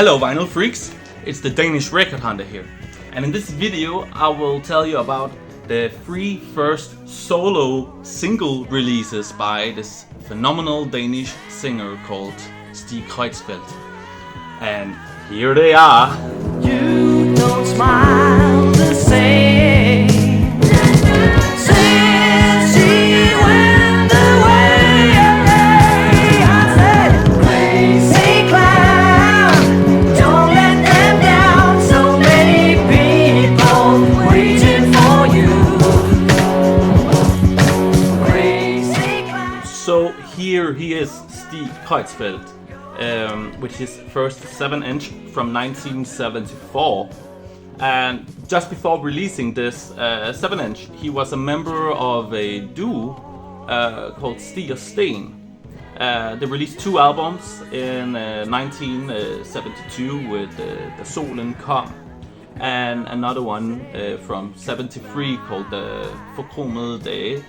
Hello vinyl freaks, it's the Danish record hunter here, and in this video I will tell you about the 3 first solo single releases by this phenomenal Danish singer called Stig Kreutzfeldt. And here they are. You don't smile the same since she went away. I said, crazy clown, don't let them down. So many people waiting for you. Crazy clown. So here he is, Stig Kreutzfeldt, with his first 7-inch from 1974. And just before releasing this 7-inch, he was a member of a duo called Stig They released 2 albums in 1972 with The Solen Kom, and another one from 73 called The Forkromede Dage.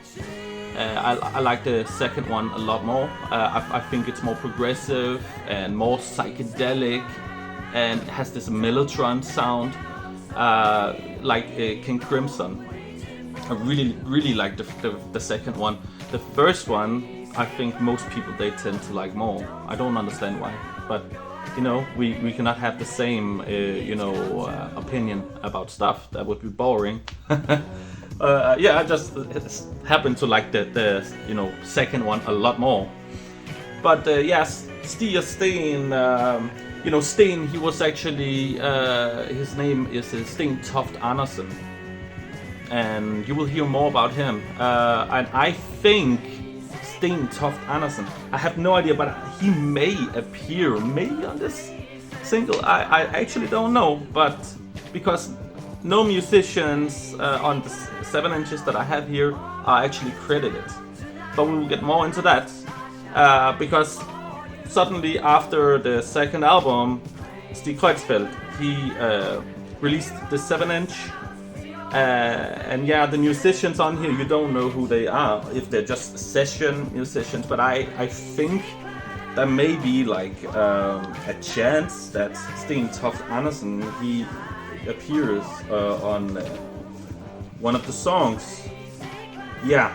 I like the second one a lot more. I think it's more progressive and more psychedelic and has this mellotron sound like King Crimson. I really like the second one. The first one I think most people they tend to like more. I don't understand why, but you know, we cannot have the same opinion about stuff. That would be boring. Yeah, I just happen to like the second one a lot more. But yes, Stig Steen, Steen, he was actually his name is Sten Toft Andersen, and you will hear more about him. And I think Sten Toft Andersen, I have no idea, but he may appear maybe on this single. I actually don't know, but because no musicians on the 7 inches that I have here are actually credited. But we will get more into that because suddenly after the second album, Stig Kreutzfeldt, he released the 7-inch. And yeah, the musicians on here, you don't know who they are, if they're just session musicians. But I think there may be like a chance that Sten Toft Andersen, he appears on one of the songs. Yeah,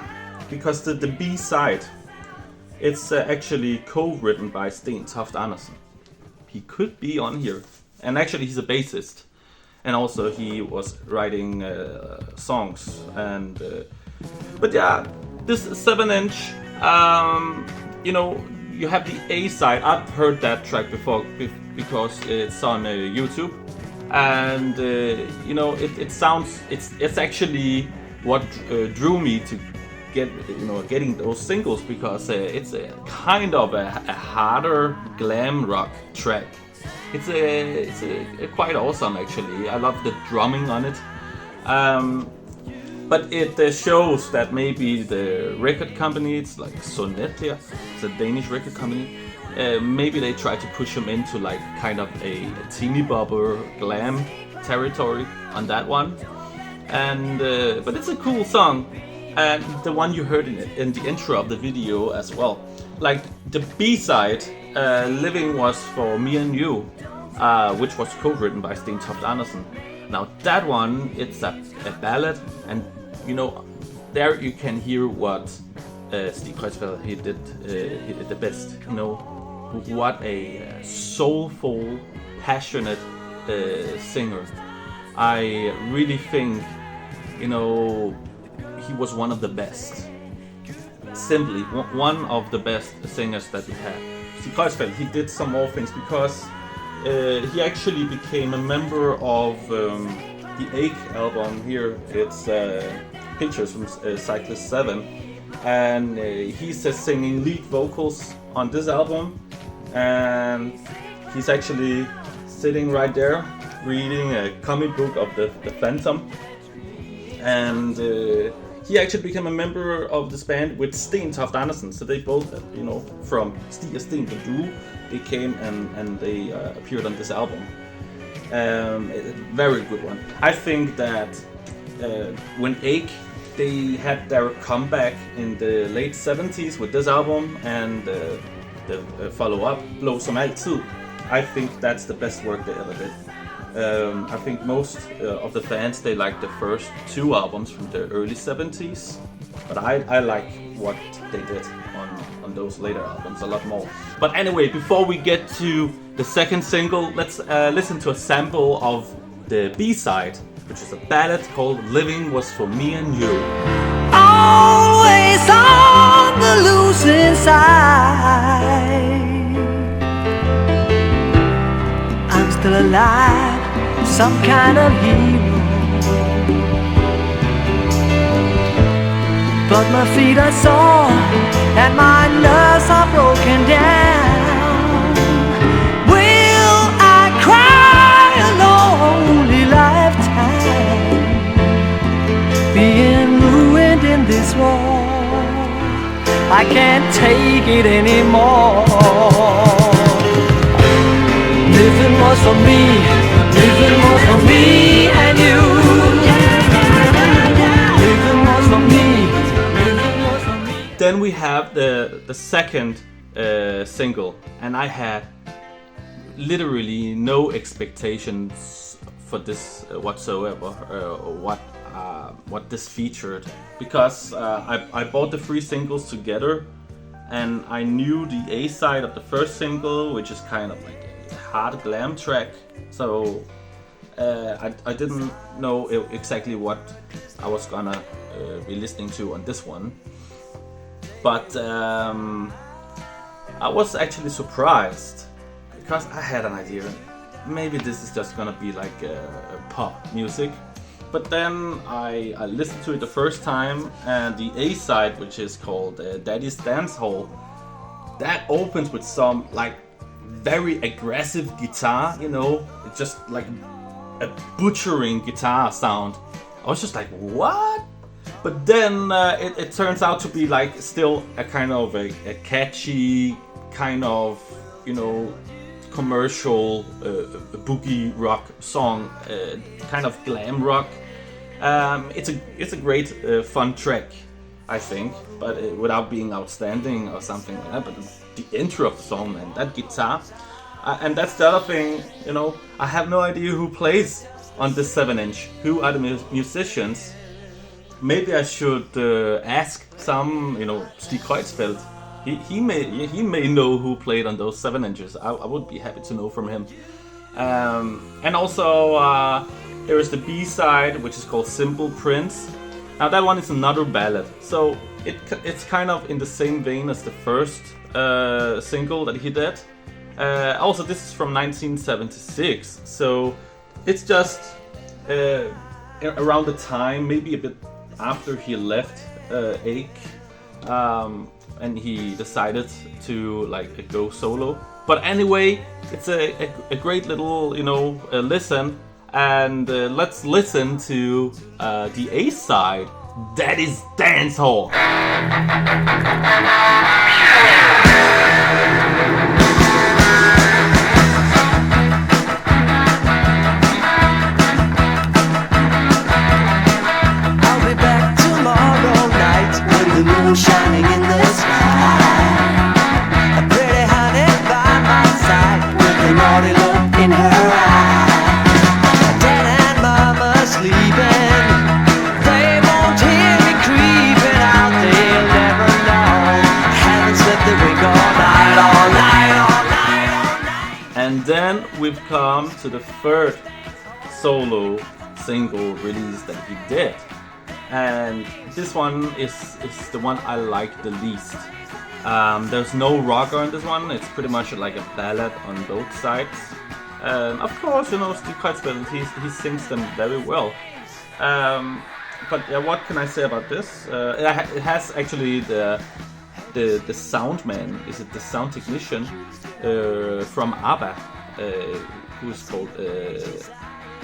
because the B-side, it's actually co-written by Sten Toft Andersen. He could be on here, and actually he's a bassist, and also he was writing songs. And but yeah, this 7-inch, you have the A-side. I've heard that track before because it's on YouTube. And it sounds, it's actually what drew me to getting those singles, because it's a kind of a harder glam rock track. It's quite awesome actually. I love the drumming on it, but it shows that maybe the record company, it's like Sonet here, it's a Danish record company. Maybe they try to push him into like kind of a Teenybopper glam territory on that one, and but it's a cool song, and the one you heard in the intro of the video as well. Like the B-side, "Living Was for Me and You," which was co-written by Sten Toft Andersen. Now that one, it's a ballad, and there you can hear what Stig Kreutzfeldt he did the best. What a soulful, passionate singer. I really think, he was one of the best. Simply, one of the best singers that we had. Stig Kreutzfeldt, he did some more things, because he actually became a member of the Ache album here. It's pictures from Cyclist 7. And he's singing lead vocals on this album. And he's actually sitting right there reading a comic book of the Phantom. And he actually became a member of this band with Sten Toft Andersen. So they both, from Stig Steen, the duo, they came and they appeared on this album. A very good one. I think that when Ache, they had their comeback in the late 70s with this album, and the follow-up, Blå Som Altid, I think that's the best work they ever did. I think most of the fans, they like the first 2 albums from the early 70s, but I like what they did on those later albums a lot more. But anyway, before we get to the second single, let's listen to a sample of the B-side, which is a ballad called Living Was For Me and You. Always on the losing side, I'm still alive, some kind of hero, but my feet are sore and my nerves are broken down. Will I cry a lonely lifetime, being ruined in this war? I can't take it anymore. Living was for me, living was for me and you. Living was for me, living was for me. Then we have the second single, and I had literally no expectations for this whatsoever, what this featured, because I bought the 3 singles together, and I knew the A side of the first single, which is kind of like a hard glam track, so I didn't know exactly what I was gonna be listening to on this one. But I was actually surprised, because I had an idea, maybe this is just gonna be like a pop music. But then I listened to it the first time, and the A side, which is called Daddy's Dance Hall, that opens with some like very aggressive guitar, you know, it's just like a butchering guitar sound. I was just like, what? But then it turns out to be like still a kind of a catchy kind of, you know, commercial boogie rock song, kind of glam rock. It's a great fun track, I think, but without being outstanding or something like that. But the intro of the song and that guitar, and that's the other thing, you know, I have no idea who plays on this 7-inch. Who are the musicians? Maybe I should ask some, you know, Stig Kreutzfeldt. He may know who played on those 7-inches. I would be happy to know from him. And also there is the B side, which is called Simple Prince. Now that one is another ballad, so it's kind of in the same vein as the first single that he did. Also, this is from 1976, so it's just around the time, maybe a bit after he left Ache, and he decided to like go solo. But anyway, it's a great little, you know, listen, and let's listen to the A side, Daddy's Dance Hall. Shining in the sky, a pretty honey by my side, with a naughty look in her eye. Dad and Mama sleeping, they won't hear me creeping out. They'll never know, haven't slept the wink all night, all night, all night, all night. And then we've come to the third solo single release that he did. And this one is the one I like the least. There's no rocker on this one. It's pretty much like a ballad on both sides. Of course, you know, Stig Kreutzfeldt, he sings them very well. But yeah, what can I say about this? It has actually the sound man, is it the sound technician from ABBA, who is called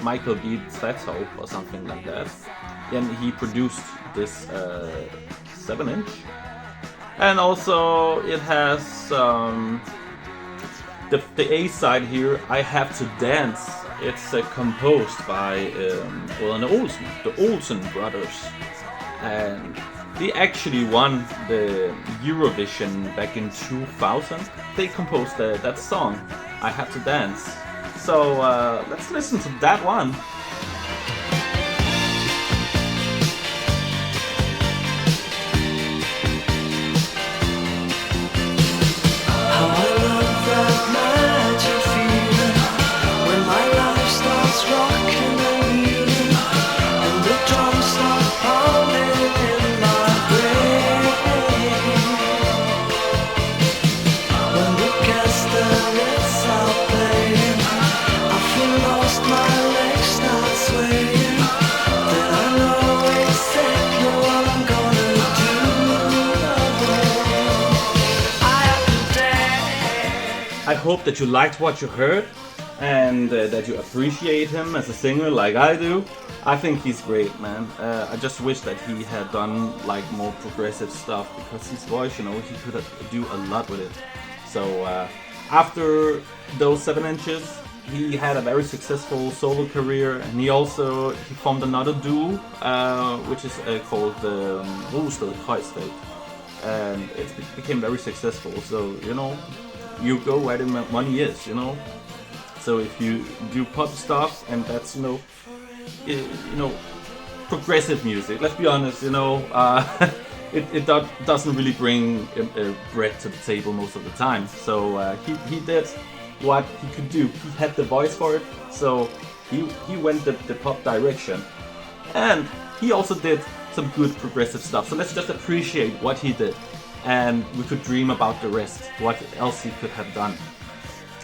Michael B. Tretow or something like that. And he produced this 7-inch. And also it has the A side here, I Have to Dance. It's composed by the Olsen brothers. And They actually won the Eurovision back in 2000. They composed that song, I Had to Dance. So let's listen to that one. I hope that you liked what you heard and that you appreciate him as a singer like I do. I think he's great, man. I just wish that he had done like more progressive stuff because his voice, you know, he could do a lot with it. So after those 7 inches, he had a very successful solo career, and he formed another duo, which is called Kreutzfeldt, and it became very successful. So you know, you go where the money is, you know. So if you do pop stuff and that's progressive music, let's be honest, you know, it doesn't really bring bread to the table most of the time. So he did what he could do. He had the voice for it, so he went the pop direction, and he also did some good progressive stuff. So let's just appreciate what he did, and we could dream about the rest, what else he could have done.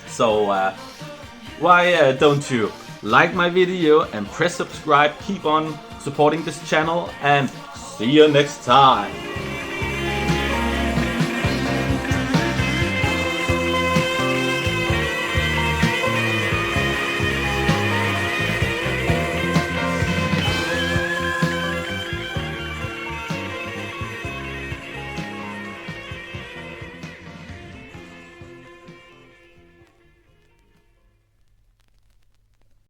So why don't you like my video and press subscribe, keep on supporting this channel, and see you next time.